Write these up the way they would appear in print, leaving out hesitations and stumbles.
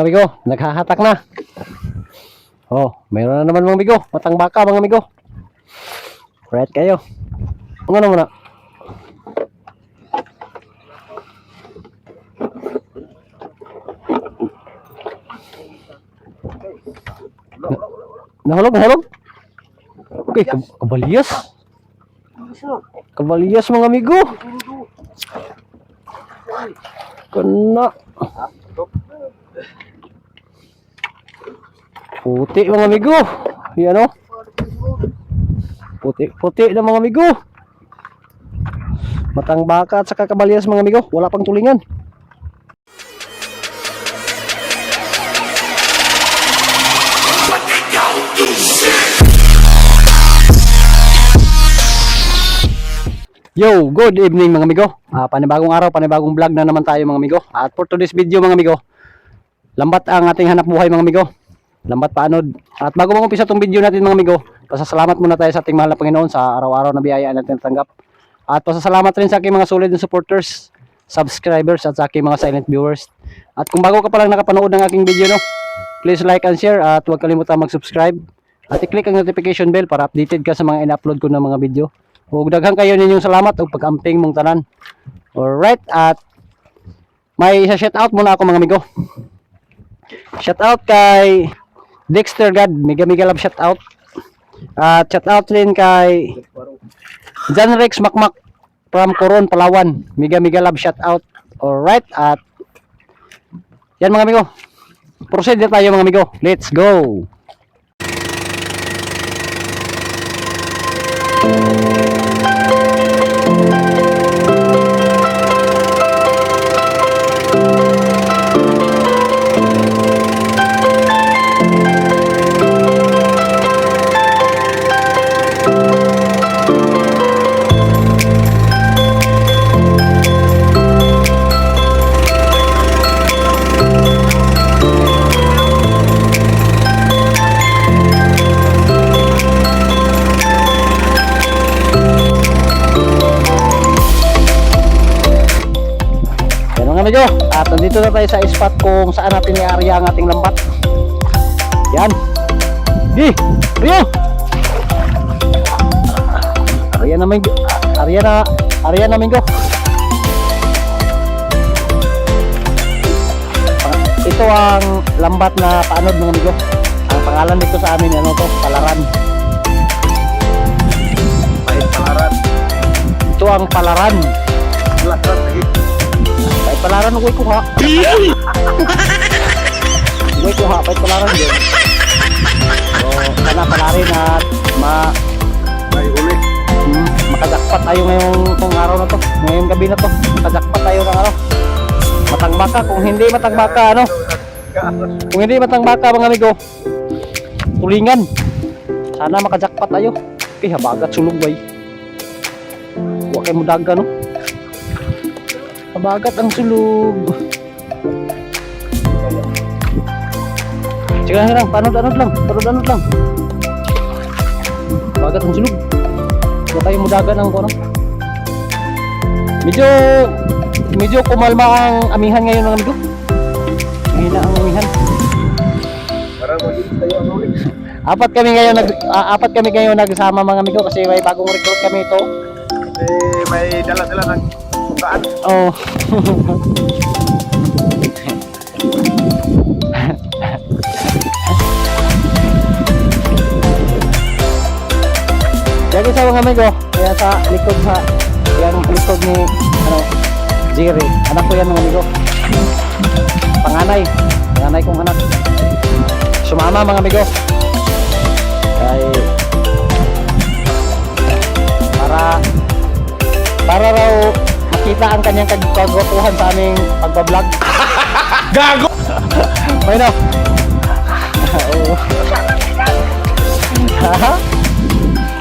Amigo, naghahatak na. Oh, mayroon na naman mga amigo. Matang baka mga amigo. Right kayo. Ano muna? Nahulog. Okay, kabalyas. Kabalyas mga amigo. Kena. Puti mga amigo. Yan o. Puti na mga amigo. Matang baka at saka kabalyas mga amigo. Wala pang tulingan. Yo, good evening mga amigo. Panibagong araw, panibagong vlog na naman tayo mga amigo. At for today's video mga amigo, lambat ang ating hanap buhay mga amigo. Lambat paanod. At bago mag-umpisa itong video natin mga amigo, pasasalamat muna tayo sa ating mahal na Panginoon sa araw-araw na biyaya natin natanggap. At pasasalamat rin sa aking mga solid na supporters, subscribers at sa aking mga silent viewers. At kung bago ka pa lang nakapanood ng aking video, no, please like and share at huwag kalimutan mag-subscribe. At i-click ang notification bell para updated ka sa mga in-upload ko ng mga video. Ug daghang kayo ninyong salamat ug pag-amping mong tanan. Alright, at may shout out muna ako mga amigo. Shout out kay Dexter God, mega love shout out. At shout out rin kay John Rex Makmak from Coron, Palawan. Mega love shout out. Alright, at yan mga amigo. Proceed na tayo mga amigo. Let's go. Amigo, at nandito na tayo sa spot kung saan natin i-area ang ating lambat. Yan. Di, Rio. Area na Mingo. Area na Mingo. Ito ang lambat na paanod mga amigo. Ang pangalan dito sa amin ano to, Palaran. Palaran. Ito ang Palaran. Palaran ng kuha. Kuha, palaran din. So, sana palarin at may uli. Makajakpat tayo ngayong araw na to. Ngayong gabi na to. Makajakpat tayo ng ano. Matang baka. Kung hindi matang baka, ano? Kung hindi matang baka, mga amigo, tulingan. Sana makajakpat tayo. Okay, habagat sulog bay. Huwag kayo mudaga, no? Habagat ang sulog. Sige lang, panod-anod lang. Habagat ang sulog. Huwag tayo mudagan ang kono. Medyo kumalma ang amihan ngayon ng amigo. Mahina ang amihan. Para magiging tayo ang uli. Apat kami ngayon nagsama mga amigo kasi may bagong recruit kami ito. May dala-dala ng bukaan. Oh. Jadi sa mga amigo, kaya sa likod ni Jerry. Anak ko yan mga amigo. Panganay kong anak. Sumama mga amigo. Para raw makita ang kanyang kagwapuhan sa aming pagbablog. Gago! May no?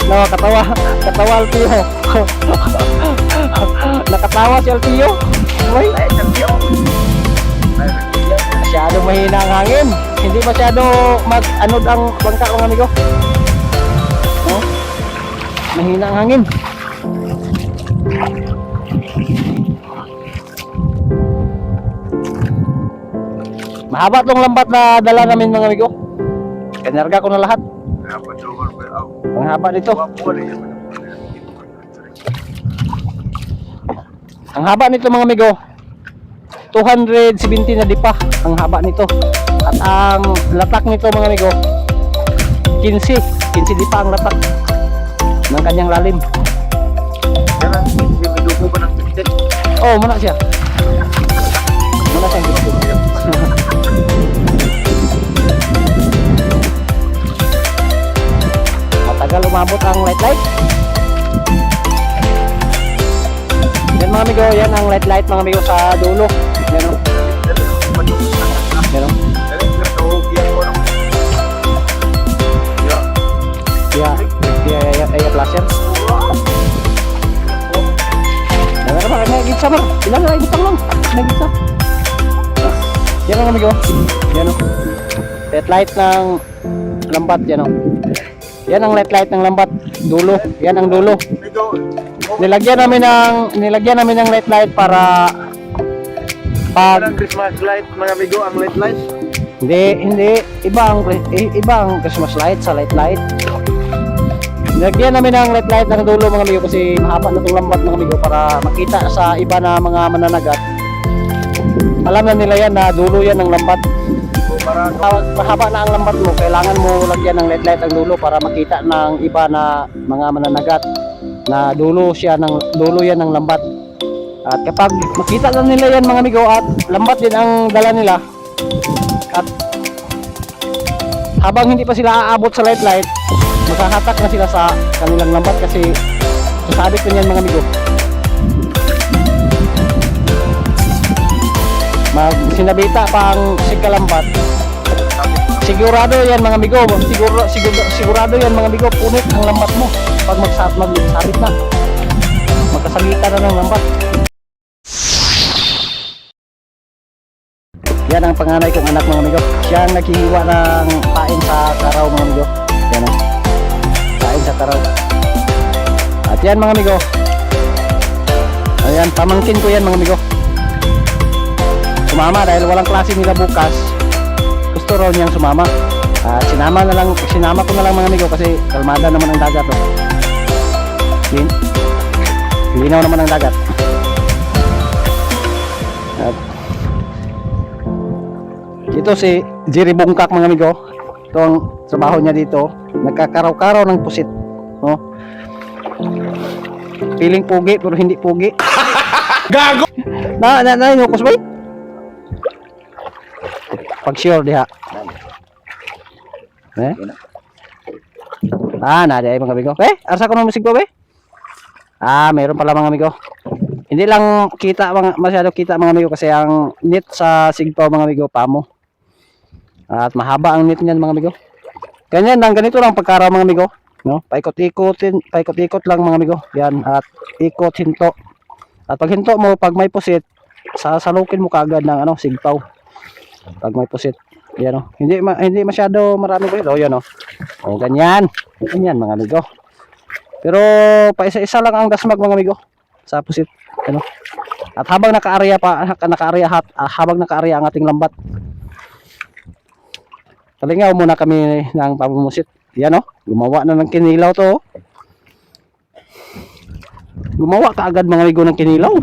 No, katawa Alpio. Nakatawa si Alpio. May masyadong mahina ang hangin. Hindi masyado mag-anod ang bangka mga amigo. No? Mahina ang hangin. Mahaba tong lambat na dala namin mga amigo. Kinarga ko na lahat. Apa coba bel. Ang haba nito. Apa dia? Ang haba nito mga amigo. 270 na dipa ang haba nito. At ang latak nito mga amigo 15 dipa ang latak ng kanyang lalim. Jangan hidup ko ng titik. Oh, muna siya. Muna siyang gusto. Matagal umabot ang light. Yan mga amigo, yan ang light mga amigo sa dulo. Yan o. Yan o. Iya flasher. Yan ba, may gitsa mo. Ilan na gitsa lang. May gitsa. Yan mga amigo. Yan o. Light ng lambat yan o. Yan ang light ng lambat. Dulo. Yan ang dulo. Nilagyan namin ng light para pag Christmas light mga amigo ang light. hindi iba ang Christmas light sa light. Nilagyan namin ng light ng dulo mga amigo kasi mahaba na itong lambat mga amigo para makita sa iba na mga mananagat. Alam na nila yan na dulo yan ng lambat. Para Mahaba na ang lambat mo, kailangan mo lagyan ng light ang dulo para makita ng iba na mga mananagat na dulo yan ng lambat. At kapag makita na nila yan mga amigo at lambat din ang dala nila at habang hindi pa sila aabot sa light makahatak na sila sa kanilang lambat kasi sasabit na yan mga amigo. Sinabita pa ang sigkalambat. Sigurado yan mga amigo, sigurado yan mga amigo, punit ang lambat mo pag magsabit na. Magkasabitan na ng lambat. Yan ang panganay kong anak mga amigo. Siya ang naghihiwa ng pain sa karaw mga amigo. Yan o. Pain sa karaw. At yan mga amigo. Ayan, pamangkin ko yan mga amigo. Sumama dahil walang klase nila bukas. Gusto raw niyang sumama. Sinama ko na lang mga amigo kasi kalmada naman ang dagat oh. Linaw naman ang dagat. At ito si Jerry Bungkak mga amigo. Ito ang trabaho niya dito. Nagkakaraw-karaw ng pusit, no? Piling pugi pero hindi pugi. gago. Na inukos ba? Pag sure diha. Eh? Na di ay mga amigo. Arsa ko ng musik ko be? Meron pala mga amigo. Hindi lang masyado kita mga amigo kasi ang net sa Sigpaw mga amigo pamo. At mahaba ang net niyan mga amigo. Ganito lang pagkaraw mga amigo, no? Paikot-ikot lang mga amigo. Yan at ikot hinto. At pag hinto mo pag may pusit, sasalukin mo kaagad ng Sigpaw. Pag may pusit. Yan oh. Hindi masyado marami ba ito. Yan oh. O ganyan. Ganyan mga amigo. Pero pa isa-isa lang ang dasmag mga amigo sa pusit. Ano? At habang naka-area ang ating lambat. Talingaw muna kami ng pamumusit. Yan oh. Gumawa na ng kinilaw to. Gumawa ka agad mga amigo ng kinilaw.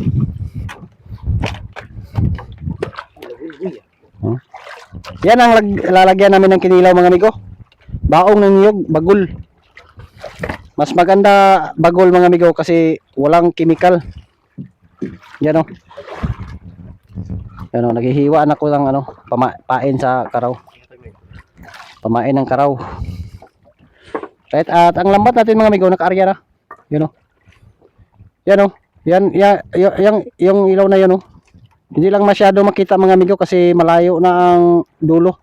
Yan ang lalagyan namin ng kinilaw mga amigo. Baong ng niyog, bagol. Mas maganda bagol mga amigo kasi walang chemical. Yan o. Yan o, naghihiwa na ko ng pain sa karaw. Pamain ng karaw. Right, at ang lambat natin mga amigo naka-arya na. Yan o. Yan o. Yung ilaw na yan o. Hindi lang masyado makita mga amigo kasi malayo na ang dulo.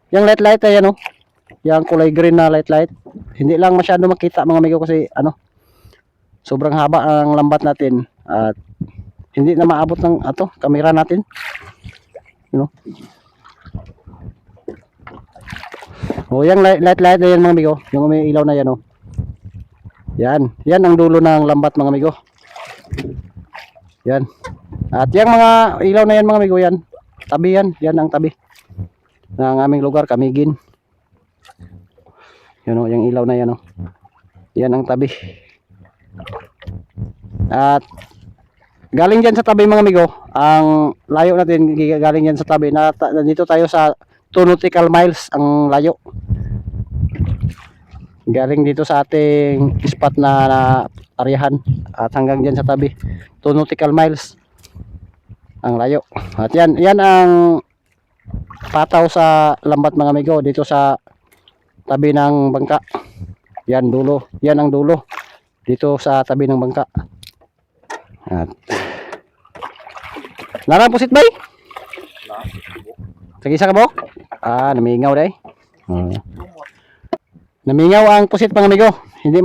Yung light na yan o. Yung kulay green na light. Hindi lang masyado makita mga amigo kasi sobrang haba ang lambat natin at hindi na maabot ng kamera natin. You know? Yung light na yan mga amigo, yung may ilaw na yan o. Yan ang dulo ng lambat mga amigo. Yan. At yung mga ilaw na yan mga amigo yan. Tabi yan ang tabi. ng aming lugar, Kamigin. Yun o, yung ilaw na yan o. Yan ang tabi. At galing dyan sa tabi mga amigo, ang layo natin galing dyan sa tabi. Nandito tayo sa 2 nautical miles ang layo. Galing dito sa ating spot na aryahan at hanggang dyan sa tabi 2 nautical miles ang layo. At yan ang pataw sa lambat mga amigo, dito sa tabi ng bangka. Yan dulo, yan ang dulo dito sa tabi ng bangka. At narang pusit bay? Sige sa kabok? Namingaw day. Namingaw ang pusit mga amigo. Hindi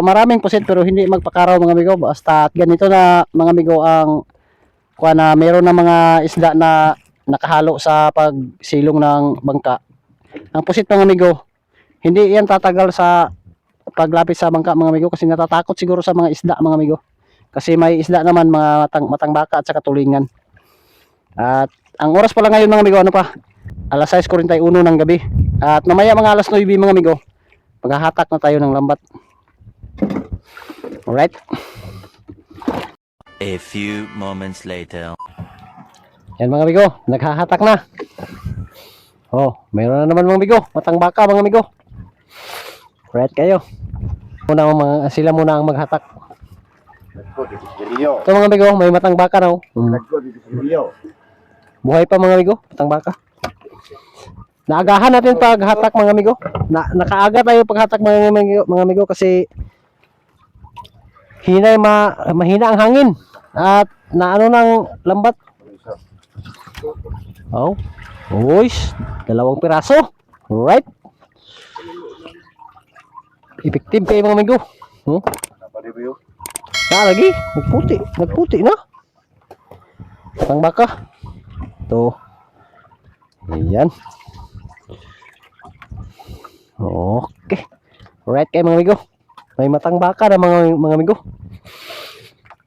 maraming pusit pero hindi magpakaraw mga amigo. Basta at ganito na mga amigo ang kuha na meron na mga isda na nakahalo sa pagsilong ng bangka. Ang pusit mga amigo, hindi yan tatagal sa paglapit sa bangka mga amigo kasi natatakot siguro sa mga isda mga amigo. Kasi may isda naman mga matang baka at saka tulingan. At ang oras pala ngayon mga amigo, ano pa? Alas 6:41 ng gabi. At mamaya mga alas 9 mga amigo, maghahatak na tayo ng lambat. Alright? A few moments later. Yan mga amigo, naghahatak na. Oh, mayroon na naman mga amigo, matang baka mga amigo. Alright kayo. Sila muna ang maghatak. Ito mga amigo, may matang baka na oh. Buhay pa mga amigo, matang baka. Naagahan natin paghatak mga amigo. Nakaaga tayo paghatak mga amigo kasi mahina ang hangin at naano ng lambat. Oh. Uys, 2 piraso. Alright. Effective kayo mga amigo. Lagi, nagputi na. Matang baka. Ito. Ayan. Okay. Alright kayo mga amigo. May matang baka na mga amigo.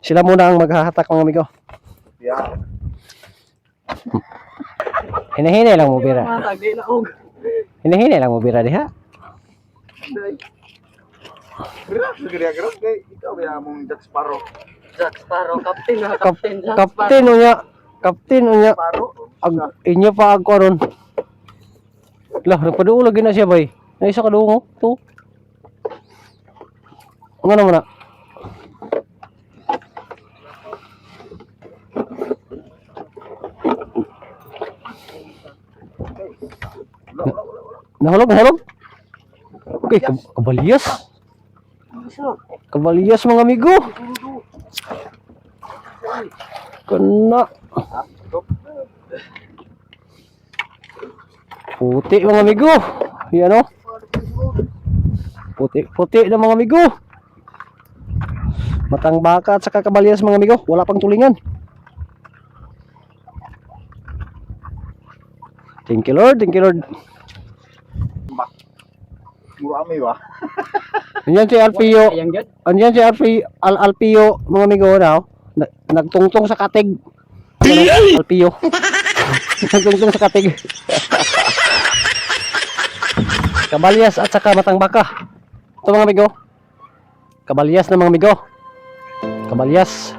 Sila muna ang maghahatak mga amigo. Yeah. Hinahinay lang mo bira. Hinahinay lang mo bira diha. Gerak kay ikaw ya mong Jack Sparrow. Kapten unya. Inyo pa ako ron. Lah, nagpaduo lagi na siya bay. Ay isa ka duo to. Ngano mo na? Nahulog. Okay, kabalyas. Kabalyas mga amigo. Kena. Puti mga amigo. Yan o. Puti na mga amigo. Matang baka at saka kabalyas mga amigo. Wala pang tulingan. Thank you Lord. Murami ba? Andiyan si Alpio. Andiyan si Alpio mga amigo na. Nagtungtong sa katig. Alpio. Nagtungtong sa katig. Kabalyas at saka matang baka. Ito mga amigo. Kabalyas na mga amigo. Kabalyas.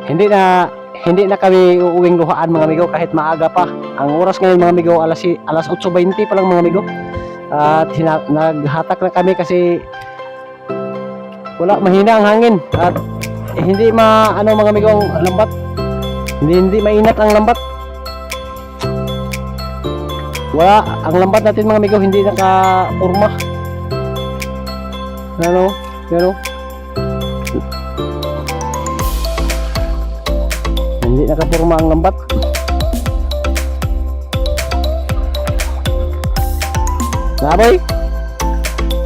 Hindi na kami uuwing luhaan mga amigo kahit maaga pa. Ang oras ngayon mga amigo alas 8:20 pa lang mga amigo. At naghatak na kami kasi mahina ang hangin at hindi mga amigo ang lambat. Hindi mainat ang lambat. Ang lambat natin mga amigo hindi nakapurma. Pero hindi nakapurma ang lambat. Naboy?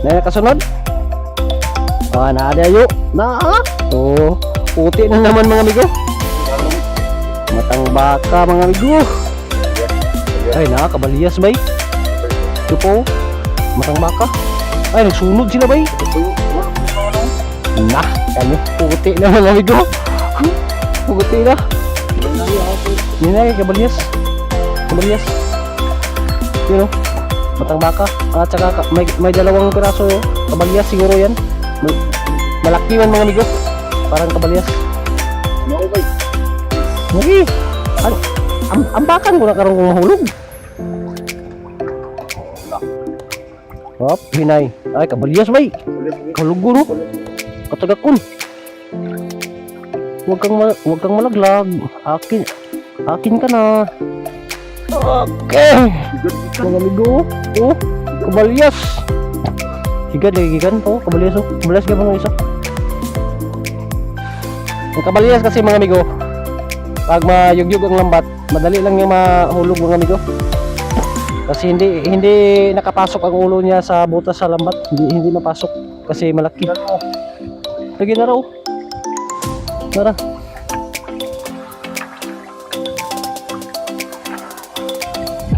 Nakasunod? Naadayo. Puti na naman mga amigo. Matang baka mga amigo. Ay, kabalyas bay. Ito po. Matang baka. Ay, nagsunod sila bay. Kanya. Puti na mga amigo. Puti na. Ninay, kabalyas. kabalyas. Yun oh. Matang baka. At saka may dalawang piraso kabalyas siguro yan. Malaki man mga amigo. Parang kabalyas. Okay. Hindi. Ang bakan ko na karong mahulog. Hop, hinay. Ay, kabalyas bay. Kalugo no. Katagakon. Huwag kang malaglag. Akin ka na. Okay. Mga amigo. Oh, kabalyas. Higan po, kabalyas oh. Kabalyas ka mga isa. Ang kabalyas kasi mga amigo, pag mayugyug ang lambat, madali lang yung mahulog mga amigo. Kasi hindi nakapasok ang ulo niya sa butas sa lambat. Hindi mapasok kasi malaki. Lagi na raw. Tara.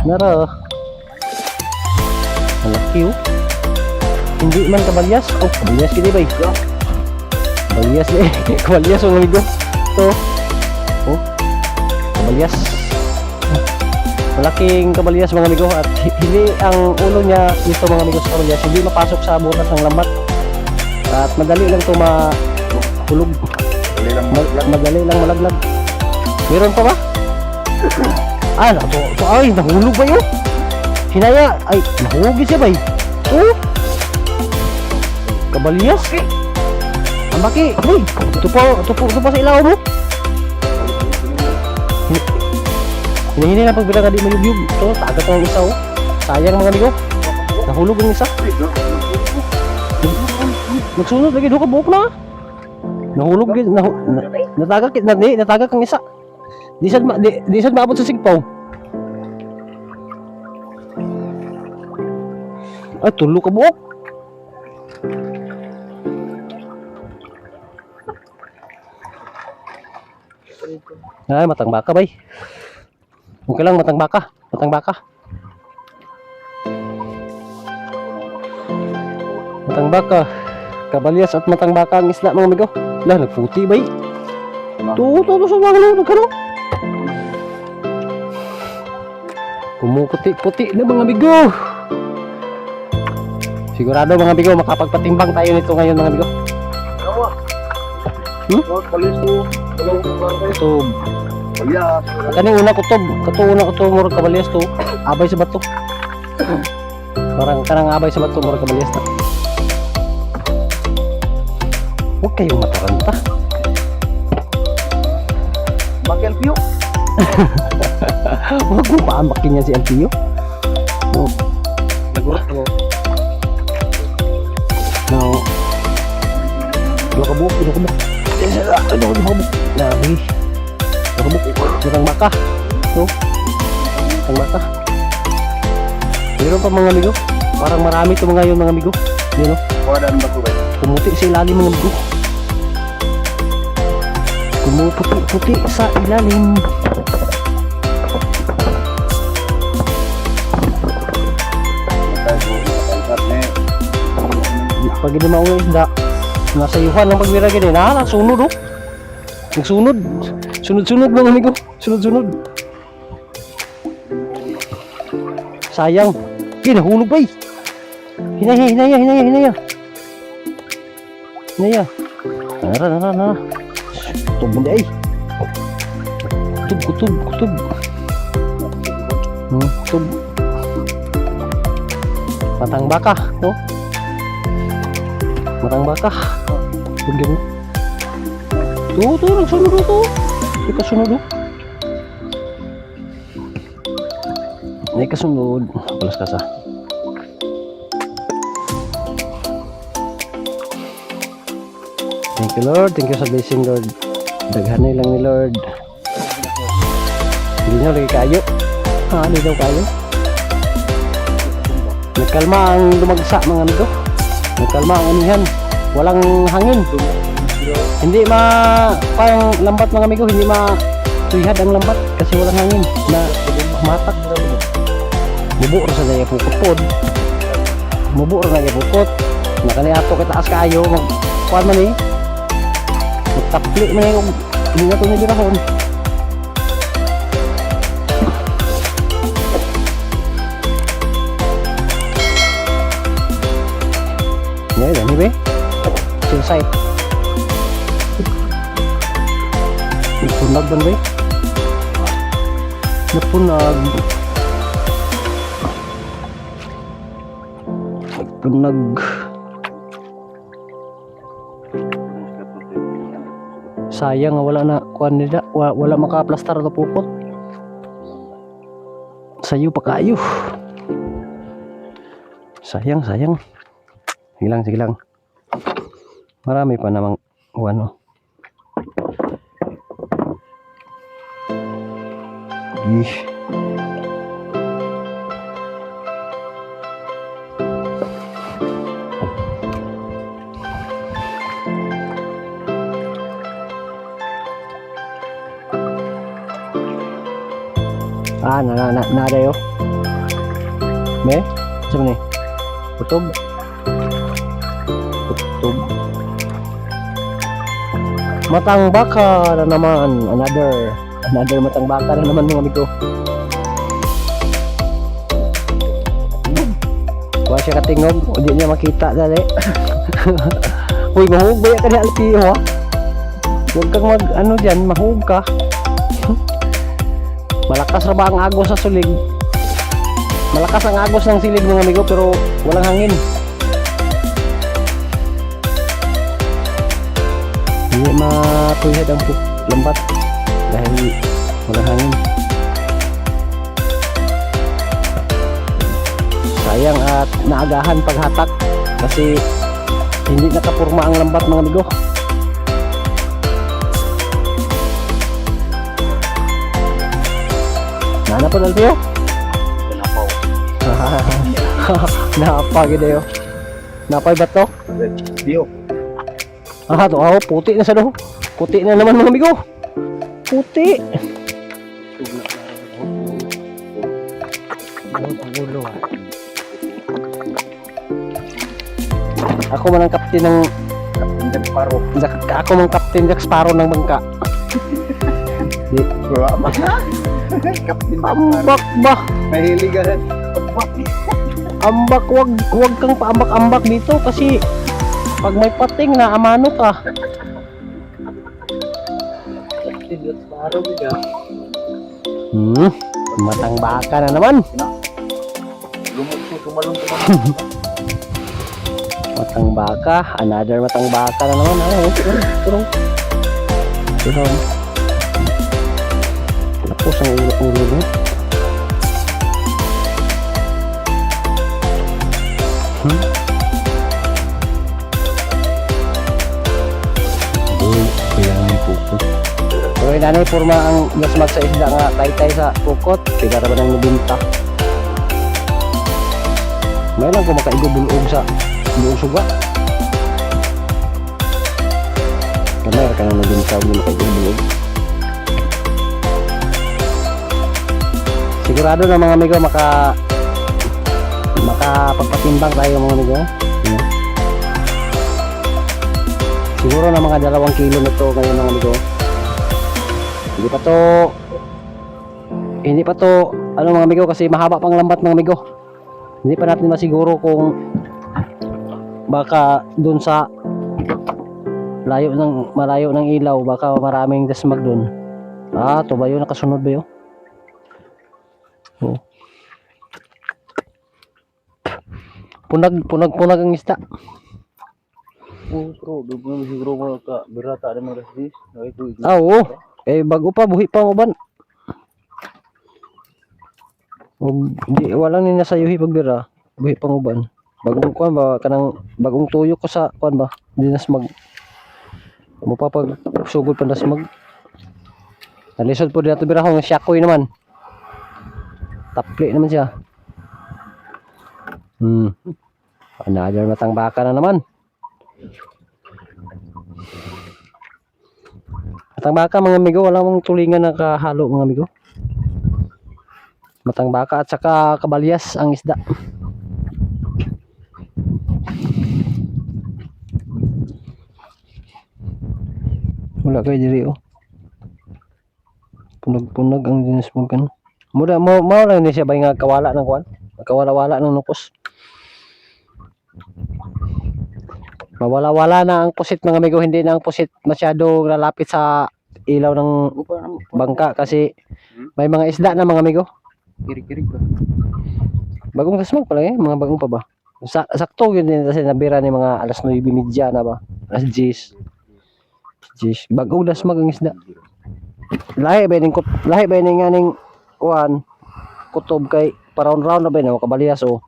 Nara. Malaki oh. Hindi man kabalyas. Oh, kabalyas gini ba? Kabalyas eh. Kabalyas mga amigo. Ito. Oh. Kabalyas. Malaking kabalyas mga amigo at hindi ang ulo niya dito mga amigo sa kabalyas hindi mapasok sa butas ng lambat at madali lang ito mahulog. Madali lang malaglag. Meron pa ba? Ah, ito ay nahulog ba yun? Hinaya ay nahulog siya ba? Oh, kabalyas. Ang baki. Uy, ito pa sa ilaw mo. Hindi na pagbilang ka di mayugyug. So, tagat ang isa oh. Sayang mga amigo. Nahulog ang isa. Nagsunod lagi doon ka buhok na. Nahulog natagak ang isa. Di sad maabot sa sigpaw. Ay, tulo ka buhok. Ay, matang baka bay. Okay lang, matang baka. Matang baka. Kabalyas at matang baka ang isla mga amigo. Lah, nagputi bay. Tuto sa mga nagkano. Kumuputi-puti na mga amigo. Sigurado mga amigo, makapagpatimbang tayo nito ngayon mga amigo. Kutob. Kaning una kutob, murag kabalyas to. Abay sa bato. Parang abay sa bato murag kabalyas na. Huwag kayong mataranta. Baki Alpio. Huwag mo paamakin niya si Alpio. No. Nagurat ako. No. Nakabuk. Nabi. Matang baka. No? Matang baka. Meron pa mga amigo. Parang marami ito mga yun mga amigo. Yun o. Kuwadaan ba ko ba? Pumuti sa ilalim mga amigo. Pumuputi sa ilalim. Pag hindi maunga isda, nasa yuhan ng pagbira gini. Nagsunod o. Nagsunod. Sunod-sunod mga amigo. Sunod-sunod. Sayang. Nahulog ba eh. Hinaya. Nara. Kutub hindi ay. Kutub. Kutub. Matang baka. No? Matang baka. Bigyan mo. Tuh, nagsunod ito. May kasunod o. May kasunod. Palas ka sa. Thank you Lord. Thank you sa blessing Lord. Daghanay lang ni Lord. Hindi nyo lagi kayo. Hindi daw kayo. Nagkalma ang dumagsa mga amigo. Nagkalma ang anihan. Walang hangin. Hindi parang lambat mga amigo, hindi tuyhad ang lambat kasi walang hangin na matak. Mubo ra sa daya pukot. Mubo ra na pukot. Nakaniato kita taas kaayo kuan man eh. Magtapli man yung hindi na to nilirahon. parasite. Napunag ba ba? Napunag. Napunag. Sayang nga wala na kuan nila, wala makaplastar na pukot. Sayo pa kayo. Sayang. Sige lang. Marami pa namang ano. Ih. Nada yo. Me? Saan ni? Kutob. Matang baka na naman. Another matang baka na naman mga amigo. Wala siya katingog. Hindi niya makita dali. Uy, mahug ba yan ka ni Alpio ha? Huwag kang ano dyan, mahug ka. Malakas na ba ang agos sa sulig? Malakas ang agos ng silig mga amigo pero walang hangin. Hindi matuyad ang lambat dahil walang hangin. Sayang at naagahan paghatak kasi hindi nakapurma ang lambat mga amigo. Nana po Alpio? Napa gede yo. Napay ba to? Dio. To puti na sa do. Puti na naman mga amigo. Puti. Ako man ang kapten ng Jack Sparrow. Ako man kapten Jack Sparrow ng bangka. Di. Captain Ambak ba? Mahilig ka. Ambak, wag kang paambak-ambak dito kasi pag may pating na amano ka. Captain Jack Sparrow ka. Matang baka na naman. Tumalong. Matang baka, another matang baka na naman. Turong. Tapos ang ulo mo. Kaya may pukot. Pero nanay, forma ang gasmag sa isda nga tay-tay sa pukot. Kaya naman ang nabinta. May lang kung makaigubulog sa buong suga. Kamay ka nang nabinta kung makaigubulog. Sigurado na mga amigo makapagpatimbang tayo mga amigo. Siguro na mga 2 kilo na to ngayon mga amigo. Hindi pa to ano mga amigo kasi mahaba pang lambat mga amigo. Hindi pa natin masiguro kung baka dun sa malayo ng ilaw baka maraming dasmag dun. To ba yun? Nakasunod ba yun? Punag ang isda. Bro, doon siguro mo ka berata ada mga rasis. Oo. Bago pa buhi pa uban. Di wala ni nasayuhi pagbira. Buhi pang uban. Bagong kuan ba kanang bagong tuyo ko sa kuan ba? Di nasmag. Mapapag sugod pa nasmag. Nalisod po dito bira ng syakoy naman. Tapli naman siya. Another matang baka na naman. Matang baka mga amigo, wala mong tulingan na kahalo mga amigo. Matang baka at saka kabalyas ang isda. Wala kayo diri Punag-punag ang dinas mo kan. Mura mo lang ni siya bay nga kawala ng kuan. Kawala-wala ng nukos. Mawala-wala na ang pusit mga amigo, hindi na ang pusit masyado lalapit sa ilaw ng bangka kasi may mga isda na mga amigo. Kirig-kirig ba? Bagong dasmag pa lang mga bagong pa ba? Sakto yun din kasi nabira ni mga alas 9:30 na ba? Alas 10. 10. Bagong dasmag ang isda. Lahi ba ning nganing kuan kutob kay pa-round na ba no kabalyas o.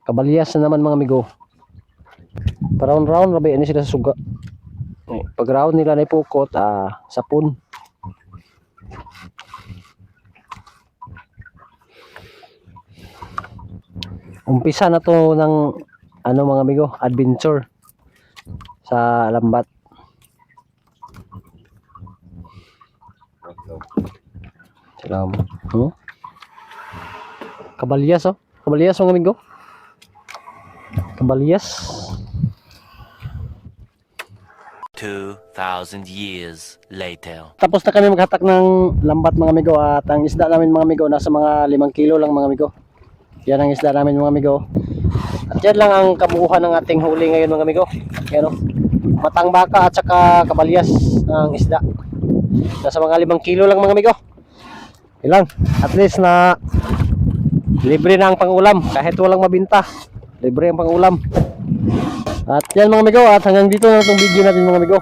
Kabalyas na naman mga amigo. Pa-round na ba ini sila sa suga. Pag round nila na ipukot sapon. Umpisa na to ng ano mga amigo, adventure sa lambat. Salam. Kabalyas oh. Kabalyas mga amigo. Kabalyas. 2,000 years later. Tapos na kami maghatak ng lambat mga amigo at ang isda namin mga amigo nasa mga 5 kilo lang mga amigo. Yan ang isda namin mga amigo. At yan lang ang kabuuan ng ating huli ngayon mga amigo. Yan o. Matang baka at saka kabalyas ng isda. Nasa mga 5 kilo lang mga amigo. Ilang. At least na libre na ang pangulam. Kahit walang mabinta. Libre ang pangulam. At yan mga amigo. At hanggang dito na itong video natin mga amigo.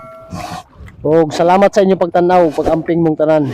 O salamat sa inyong pagtanaw. Pag-amping mong tanan.